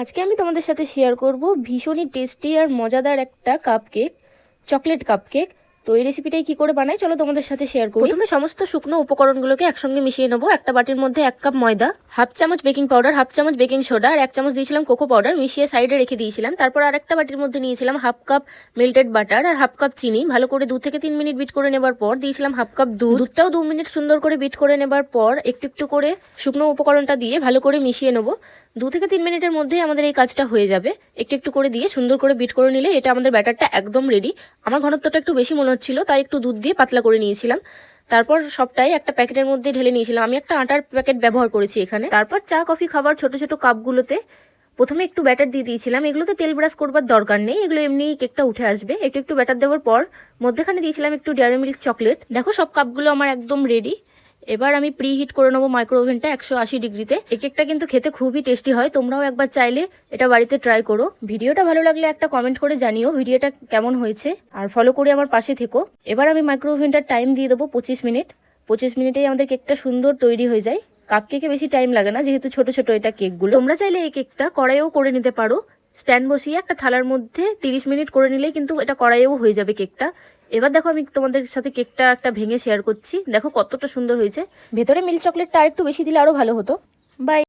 আজকে আমি তোমাদের সাথে শেয়ার করব ভীষণই টেস্টি আর মজাদার একটা কাপকেক, চকলেট কাপকেক। তো এই রেসিপিটাই কি করে বানাই চলো তোমাদের সাথে শেয়ার করি। প্রথমে সমস্ত শুকনো উপকরণগুলোকে একসঙ্গে মিশিয়ে নেবো। একটা বাটির মধ্যে 1 কাপ ময়দা, হাফ চামচ বেকিং পাউডার, হাফ চামচ বেকিং সোডা আর 1 চামচ দিয়েছিলাম কোকো পাউডার, মিশিয়ে সাইডে রেখে দিয়েছিলাম। তারপর আরেকটা বাটির মধ্যে নিয়েছিলাম হাফ কাপ মেল্টেড বাটার আর হাফ কাপ চিনি। ভালো করে 2 থেকে 3 মিনিট বিট করে নেবার পর দিয়েছিলাম হাফ কাপ দুধ। দুধটাও 2 মিনিট সুন্দর করে বিট করে নেবার পর একটু একটু করে শুকনো উপকরণটা দিয়ে ভালো করে মিশিয়ে নেবো। 2 থেকে 3 মিনিটের মধ্যেই আমাদের এই কাজটা হয়ে যাবে। একটু একটু করে দিয়ে সুন্দর করে বিট করে নিলে এটা আমাদের ব্যাটারটা একদম রেডি। আমার ঘনত্বটা একটু বেশি মনে হচ্ছিল, তাই একটু দুধ দিয়ে পাতলা করে নিয়েছিলাম। তারপর সবটাই একটা প্যাকেটের মধ্যে ঢেলে নিয়েছিলাম। আমি একটা আটার প্যাকেট ব্যবহার করেছি এখানে। তারপর চা কফি খাবার ছোট ছোট কাপগুলোতে প্রথমে একটু ব্যাটার দিয়ে দিয়েছিলাম। এগুলোতে তেল ব্রাশ করবার দরকার নেই, এগুলো এমনি কেকটা উঠে আসবে। একটু একটু ব্যাটার দেওয়ার পর মধ্যেখানে দিয়েছিলাম একটু ডেয়ারি মিল্ক চকলেট। দেখো সব কাপগুলো আমার একদম রেডি। এবার আমি প্রি হিট করে নেবো মাইক্রো ওভেনটা 180 ডিগ্রিতে। এই কেকটা কিন্তু খেতে খুবই টেস্টি হয়, তোমরাও একবার চাইলে এটা বাড়িতে ট্রাই করো। ভিডিওটা ভালো লাগলে একটা কমেন্ট করে জানিও ভিডিওটা কেমন হয়েছে, আর ফলো করে আমার পাশে থেকো। এবার আমি মাইক্রো ওভেনটার টাইম দিয়ে দেবো 25 মিনিট। 25 মিনিটেই আমাদের কেকটা সুন্দর তৈরি হয়ে যায়। কাপ কেকে বেশি টাইম লাগে না, যেহেতু ছোট ছোট এটা কেকগুলো। তোমরা চাইলে এই কেকটা কড়াইও করে নিতে পারো। স্ট্যান্ড বসিয়ে একটা থালার মধ্যে 30 মিনিট করে নিলেই কিন্তু এটা কড়াইও হয়ে যাবে কেকটা। এবার দেখো আমি তোমাদের সাথে কেকটা একটা ভেঙে শেয়ার করছি। দেখো কতটা সুন্দর হয়েছে। ভেতরে মিল্ক চকলেটটা আরেকটু বেশি দিলে আরো ভালো হতো। বাই।